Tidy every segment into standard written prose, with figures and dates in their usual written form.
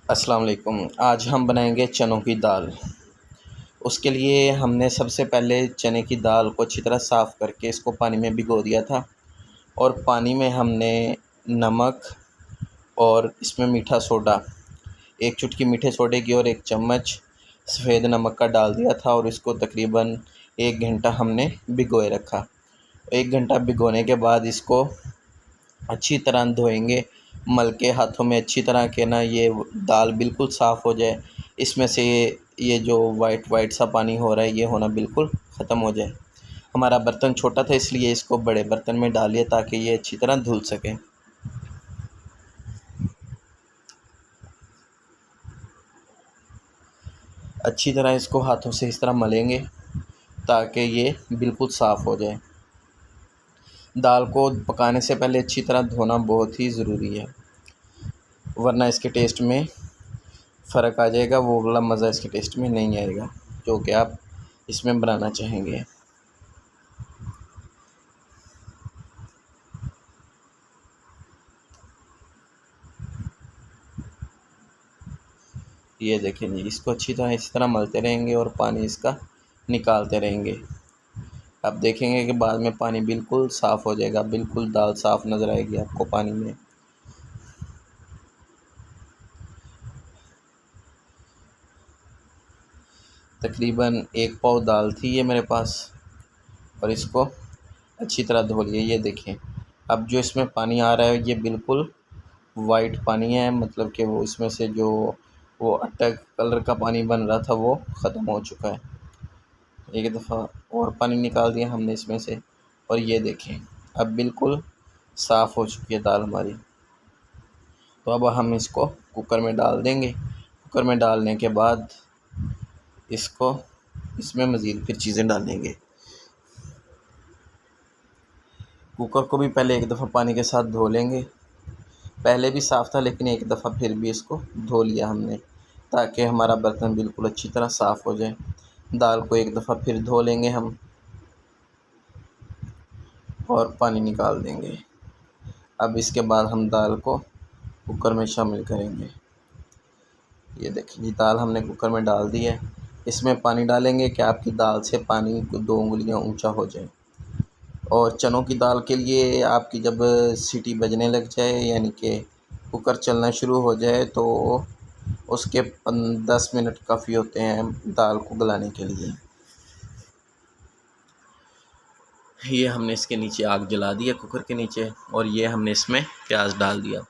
अस्सलाम वालेकुम। आज हम बनाएंगे चनों की दाल। उसके लिए हमने सबसे पहले चने की दाल को अच्छी तरह साफ़ करके इसको पानी में भिगो दिया था और पानी में हमने नमक और इसमें मीठा सोडा, एक चुटकी मीठे सोडे की और 1 चम्मच सफ़ेद नमक का डाल दिया था और इसको तकरीबन 1 घंटा हमने भिगोए रखा। 1 घंटा भिगोने के बाद इसको अच्छी तरह धोएंगे, मल के हाथों में अच्छी तरह के ना ये दाल बिल्कुल साफ़ हो जाए। इसमें से ये जो वाइट वाइट सा पानी हो रहा है ये होना बिल्कुल ख़त्म हो जाए। हमारा बर्तन छोटा था इसलिए इसको बड़े बर्तन में डालिए ताकि ये अच्छी तरह धुल सके। अच्छी तरह इसको हाथों से इस तरह मलेंगे ताकि ये बिल्कुल साफ़ हो जाए। दाल को पकाने से पहले अच्छी तरह धोना बहुत ही ज़रूरी है, वरना इसके टेस्ट में फ़र्क आ जाएगा, वो वाला मज़ा इसके टेस्ट में नहीं आएगा जो कि आप इसमें बनाना चाहेंगे। ये देखें जी, इसको अच्छी तरह इस तरह मलते रहेंगे और पानी इसका निकालते रहेंगे। आप देखेंगे कि बाद में पानी बिल्कुल साफ़ हो जाएगा, बिल्कुल दाल साफ़ नज़र आएगी आपको पानी में। तकरीबन 1 पाव दाल थी ये मेरे पास और इसको अच्छी तरह धो लिए। ये देखें, अब जो इसमें पानी आ रहा है ये बिल्कुल वाइट पानी है, मतलब कि वो इसमें से जो वो अटक कलर का पानी बन रहा था वो ख़त्म हो चुका है। एक दफ़ा और पानी निकाल दिया हमने इसमें से और ये देखें अब बिल्कुल साफ़ हो चुकी है दाल हमारी। तो अब हम इसको कुकर में डाल देंगे। कुकर में डालने के बाद इसको इसमें मज़ीद फिर चीज़ें डालेंगे। कुकर को भी पहले एक दफ़ा पानी के साथ धो लेंगे। पहले भी साफ़ था लेकिन एक दफ़ा फिर भी इसको धो लिया हमने ताकि हमारा बर्तन बिल्कुल अच्छी तरह साफ़ हो जाए। दाल को एक दफ़ा फिर धो लेंगे हम और पानी निकाल देंगे। अब इसके बाद हम दाल को कुकर में शामिल करेंगे। ये देखिए जी, दाल हमने कुकर में डाल दी है। इसमें पानी डालेंगे कि आपकी दाल से पानी 2 उँगलियाँ ऊंचा हो जाए। और चनों की दाल के लिए आपकी जब सीटी बजने लग जाए यानी कि कुकर चलना शुरू हो जाए तो उसके 10 मिनट काफ़ी होते हैं दाल को गलाने के लिए। ये हमने इसके नीचे आग जला दी है कुकर के नीचे और ये हमने इसमें प्याज डाल दिया।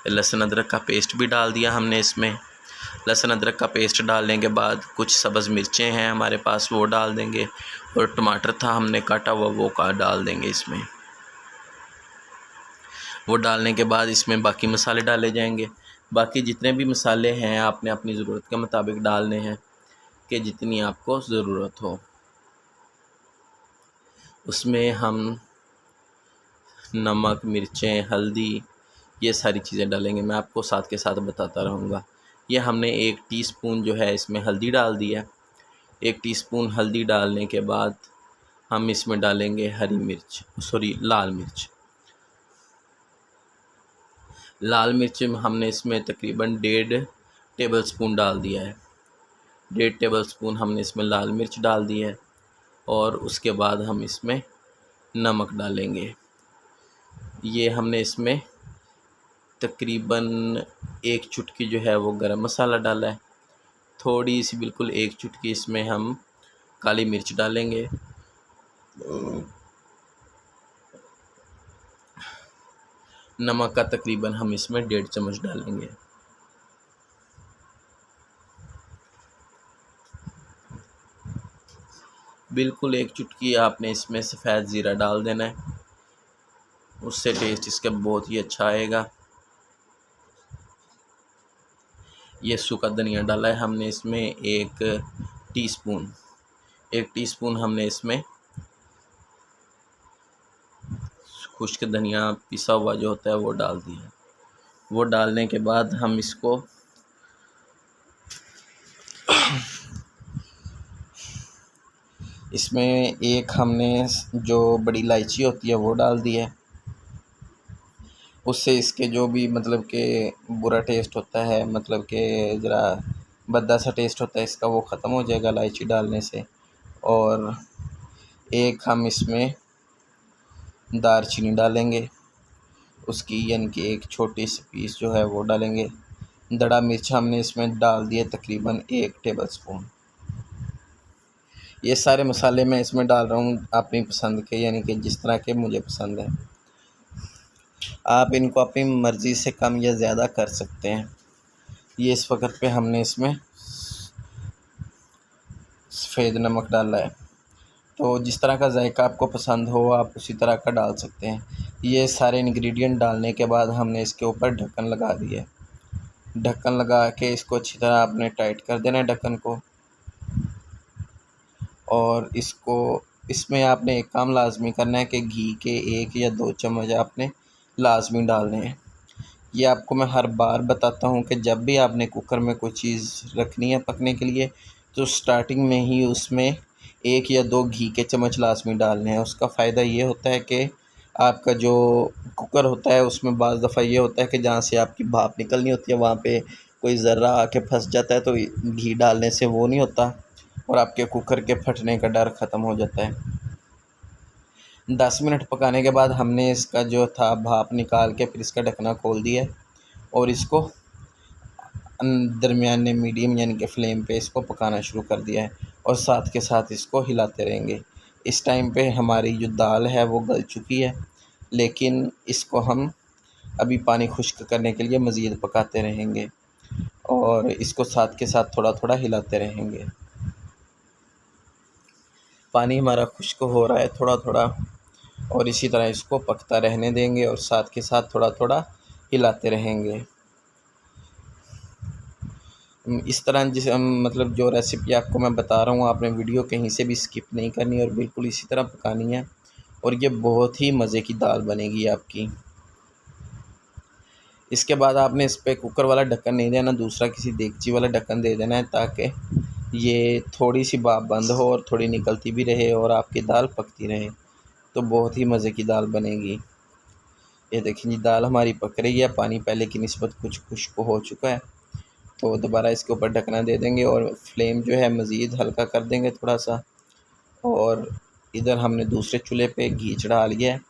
लहसुन अदरक का पेस्ट भी डाल दिया हमने इसमें। लहसुन अदरक का पेस्ट डालने के बाद कुछ सब्ज़ मिर्चें हैं हमारे पास वो डाल देंगे और टमाटर था हमने काटा हुआ वो डाल देंगे इसमें। वो डालने के बाद इसमें बाकी मसाले डाले जाएंगे। बाकी जितने भी मसाले हैं आपने अपनी ज़रूरत के मुताबिक डालने हैं कि जितनी आपको ज़रूरत हो। उसमें हम नमक, मिर्चें, हल्दी ये सारी चीज़ें डालेंगे। मैं आपको साथ के साथ बताता रहूँगा। ये हमने 1 टीस्पून जो है इसमें हल्दी डाल दी है। 1 टीस्पून हल्दी डालने के बाद हम इसमें डालेंगे लाल मिर्च। लाल मिर्च हमने इसमें तकरीबन 1.5 टेबलस्पून डाल दिया है। 1.5 टेबलस्पून हमने इसमें लाल मिर्च डाल दी है और उसके बाद हम इसमें नमक डालेंगे। ये हमने इसमें तकरीबन 1 चुटकी जो है वो गरम मसाला डाला है। थोड़ी सी बिल्कुल 1 चुटकी इसमें हम काली मिर्च डालेंगे। नमक का तकरीबन हम इसमें 1.5 चम्मच डालेंगे। बिल्कुल 1 चुटकी आपने इसमें सफ़ेद ज़ीरा डाल देना है, उससे टेस्ट इसका बहुत ही अच्छा आएगा। ये सूखा धनिया डाला है हमने इसमें 1 टीस्पून। 1 टीस्पून हमने इसमें खुश्क धनिया पिसा हुआ जो होता है वो डाल दिया। वो डालने के बाद हम इसको इसमें एक हमने जो बड़ी इलायची होती है वो डाल दी है। उससे इसके जो भी मतलब कि बुरा टेस्ट होता है, मतलब कि ज़रा भद्दा सा टेस्ट होता है इसका, वो ख़त्म हो जाएगा इलायची डालने से। और एक हम इसमें दालचीनी डालेंगे, उसकी यानी कि एक छोटी सी पीस जो है वो डालेंगे। दड़ा मिर्च हमने इसमें डाल दिए तकरीबन 1 टेबलस्पून। ये सारे मसाले मैं इसमें डाल रहा हूँ अपनी पसंद के, यानी कि जिस तरह के मुझे पसंद है। आप इनको अपनी मर्ज़ी से कम या ज़्यादा कर सकते हैं। ये इस वक्त पे हमने इसमें सफ़ेद नमक डाला है, तो जिस तरह का जायका आपको पसंद हो आप उसी तरह का डाल सकते हैं। ये सारे इंग्रेडिएंट डालने के बाद हमने इसके ऊपर ढक्कन लगा दिया। ढक्कन लगा के इसको अच्छी तरह आपने टाइट कर देना है ढक्कन को। और इसमें आपने एक काम लाजमी करना है कि घी के 1 या 2 चम्मच आपने लाजमी डालने हैं। ये आपको मैं हर बार बताता हूँ कि जब भी आपने कुकर में कोई चीज़ रखनी है पकने के लिए, तो स्टार्टिंग में ही उसमें 1 या 2 घी के चम्मच लाजमी डालने हैं। उसका फ़ायदा ये होता है कि आपका जो कुकर होता है उसमें बाज़ दफ़ा ये होता है कि जहाँ से आपकी भाप निकलनी होती है वहाँ पे कोई ज़र्रा आके फंस जाता है, तो घी डालने से वो नहीं होता और आपके कुकर के फटने का डर ख़त्म हो जाता है। 10 मिनट पकाने के बाद हमने इसका जो था भाप निकाल के फिर इसका ढकना खोल दिया और इसको दरमियाने मीडियम यानी कि फ्लेम पे इसको पकाना शुरू कर दिया है और साथ के साथ इसको हिलाते रहेंगे। इस टाइम पे हमारी जो दाल है वो गल चुकी है, लेकिन इसको हम अभी पानी खुश्क करने के लिए मज़ीद पकाते रहेंगे और इसको साथ के साथ थोड़ा थोड़ा हिलाते रहेंगे। पानी हमारा खुश्क हो रहा है थोड़ा थोड़ा और इसी तरह इसको पकता रहने देंगे और साथ के साथ थोड़ा थोड़ा हिलाते रहेंगे। इस तरह जिस मतलब जो रेसिपी आपको मैं बता रहा हूँ आपने वीडियो कहीं से भी स्किप नहीं करनी और बिल्कुल इसी तरह पकानी है और ये बहुत ही मज़े की दाल बनेगी आपकी। इसके बाद आपने इस पर कुकर वाला ढक्कन नहीं देना, दूसरा किसी देगची वाला ढक्कन दे देना है ताकि ये थोड़ी सी भाप बंद हो और थोड़ी निकलती भी रहे और आपकी दाल पकती रहे, तो बहुत ही मज़े की दाल बनेगी। ये देखिए जी दाल हमारी पक रही है, पानी पहले की निस्बत कुछ खुश्क हो चुका है, तो दोबारा इसके ऊपर ढकना दे देंगे और फ्लेम जो है मज़ीद हल्का कर देंगे थोड़ा सा। और इधर हमने दूसरे चूल्हे पे घी चढ़ा लिया है,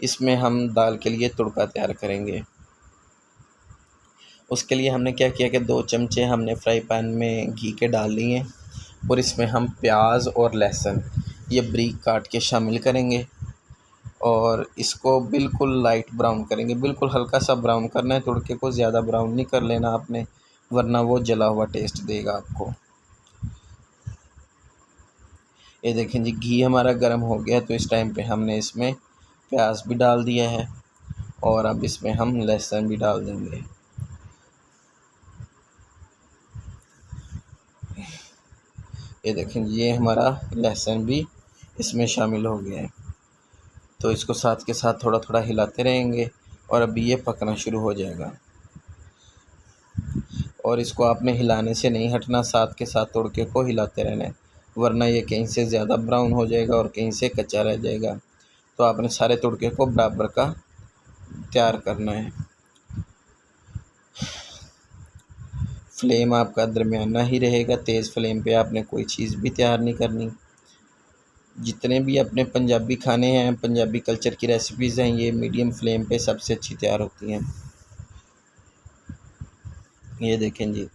इसमें हम दाल के लिए तड़का तैयार करेंगे। उसके लिए हमने क्या किया कि 2 चमचे हमने फ्राई पैन में घी के डाल लिए और इसमें हम प्याज और लहसुन ये बारीक काट के शामिल करेंगे और इसको बिल्कुल लाइट ब्राउन करेंगे। बिल्कुल हल्का सा ब्राउन करना है, तड़के को ज़्यादा ब्राउन नहीं कर लेना आपने, वरना वो जला हुआ टेस्ट देगा आपको। ये देखें जी घी हमारा गर्म हो गया, तो इस टाइम पे हमने इसमें प्याज भी डाल दिया है और अब इसमें हम लहसुन भी डाल देंगे। ये देखें ये हमारा लहसुन भी इसमें शामिल हो गया है, तो इसको साथ के साथ थोड़ा थोड़ा हिलाते रहेंगे और अभी ये पकना शुरू हो जाएगा। और इसको आपने हिलाने से नहीं हटना, साथ के साथ तड़के को हिलाते रहना है, वरना ये कहीं से ज़्यादा ब्राउन हो जाएगा और कहीं से कच्चा रह जाएगा। तो आपने सारे तड़के को बराबर का तैयार करना है। फ्लेम आपका दरमियाना ही रहेगा, तेज़ फ्लेम पे आपने कोई चीज़ भी तैयार नहीं करनी। जितने भी अपने पंजाबी खाने हैं, पंजाबी कल्चर की रेसिपीज़ हैं, ये मीडियम फ्लेम पे सबसे अच्छी तैयार होती हैं। ये देखें जी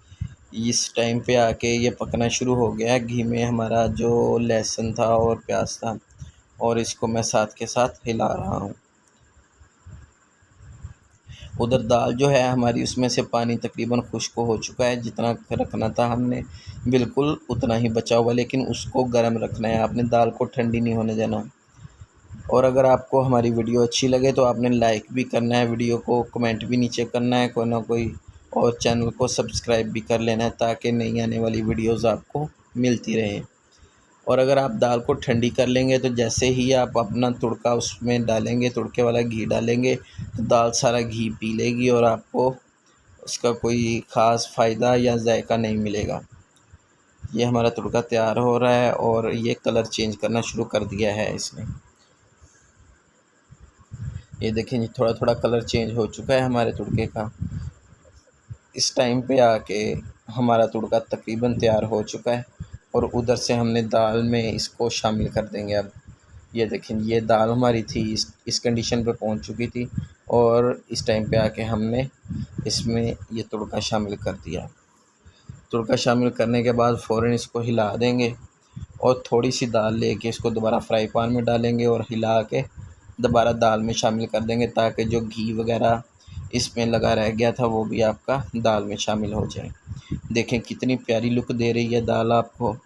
इस टाइम पे आके ये पकना शुरू हो गया है घी में हमारा जो लहसुन था और प्याज था, और इसको मैं साथ के साथ हिला रहा हूँ। उधर दाल जो है हमारी उसमें से पानी तकरीबन खुश्क हो चुका है, जितना रखना था हमने बिल्कुल उतना ही बचा हुआ, लेकिन उसको गर्म रखना है आपने, दाल को ठंडी नहीं होने देना। और अगर आपको हमारी वीडियो अच्छी लगे तो आपने लाइक भी करना है, वीडियो को कमेंट भी नीचे करना है कोई ना कोई, और चैनल को सब्सक्राइब भी कर लेना है ताकि नई आने वाली वीडियोज़ आपको मिलती रहें। और अगर आप दाल को ठंडी कर लेंगे तो जैसे ही आप अपना तुड़का उसमें डालेंगे, तुड़के वाला घी डालेंगे, तो दाल सारा घी पी लेगी और आपको उसका कोई ख़ास फ़ायदा या जायका नहीं मिलेगा। ये हमारा तुड़का तैयार हो रहा है और ये कलर चेंज करना शुरू कर दिया है इसने। ये देखें जी, थोड़ा थोड़ा कलर चेंज हो चुका है हमारे तुड़के का। इस टाइम पे आके हमारा तुड़का तकरीबन तैयार हो चुका है और उधर से हमने दाल में इसको शामिल कर देंगे अब। ये देखें, ये दाल हमारी थी इस कंडीशन पे पहुंच चुकी थी और इस टाइम पे आके हमने इसमें ये तुड़का शामिल कर दिया। तुड़का शामिल करने के बाद फ़ौरन इसको हिला देंगे और थोड़ी सी दाल लेके इसको दोबारा फ्राई पैन में डालेंगे और हिला के दोबारा दाल में शामिल कर देंगे, ताकि जो घी वगैरह इसमें लगा रह गया था वो भी आपका दाल में शामिल हो जाए। देखें कितनी प्यारी लुक दे रही है दाल आपको।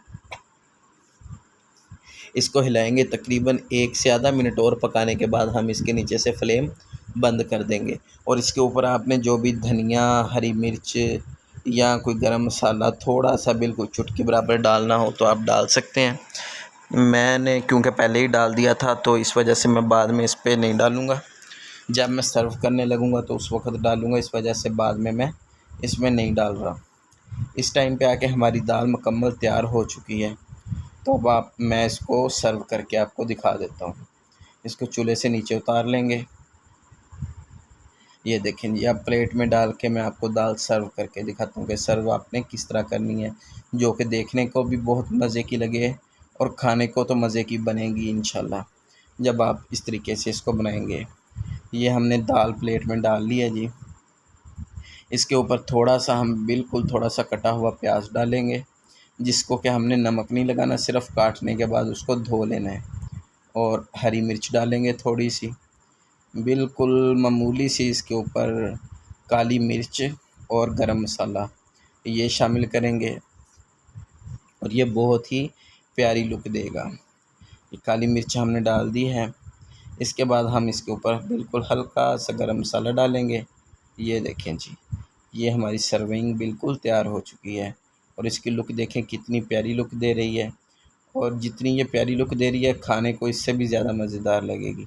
इसको हिलाएंगे तकरीबन 1 से आधा मिनट और पकाने के बाद हम इसके नीचे से फ्लेम बंद कर देंगे और इसके ऊपर आपने जो भी धनिया, हरी मिर्च या कोई गरम मसाला थोड़ा सा बिल्कुल चुटकी बराबर डालना हो तो आप डाल सकते हैं। मैंने क्योंकि पहले ही डाल दिया था तो इस वजह से मैं बाद में इस पर नहीं डालूँगा। जब मैं सर्व करने लगूँगा तो उस वक्त डालूँगा, इस वजह से बाद में मैं इसमें नहीं डाल रहा। इस टाइम पे आके हमारी दाल मुकम्मल तैयार हो चुकी है। तो अब मैं इसको सर्व करके आपको दिखा देता हूँ। इसको चूल्हे से नीचे उतार लेंगे। ये देखें जी, अब प्लेट में डाल के मैं आपको दाल सर्व करके दिखाता हूँ कि सर्व आपने किस तरह करनी है, जो कि देखने को भी बहुत मज़े की लगे और खाने को तो मज़े की बनेगी इंशाल्लाह, जब आप इस तरीके से इसको बनाएंगे। ये हमने दाल प्लेट में डाल ली है जी। इसके ऊपर थोड़ा सा हम बिल्कुल थोड़ा सा कटा हुआ प्याज डालेंगे, जिसको कि हमने नमक नहीं लगाना, सिर्फ़ काटने के बाद उसको धो लेना है। और हरी मिर्च डालेंगे थोड़ी सी, बिल्कुल मामूली सी इसके ऊपर काली मिर्च और गरम मसाला ये शामिल करेंगे और ये बहुत ही प्यारी लुक देगा। ये काली मिर्च हमने डाल दी है। इसके बाद हम इसके ऊपर बिल्कुल हल्का सा गरम मसाला डालेंगे। ये देखें जी, ये हमारी सर्विंग बिल्कुल तैयार हो चुकी है और इसकी लुक देखें कितनी प्यारी लुक दे रही है। और जितनी ये प्यारी लुक दे रही है, खाने को इससे भी ज़्यादा मज़ेदार लगेगी।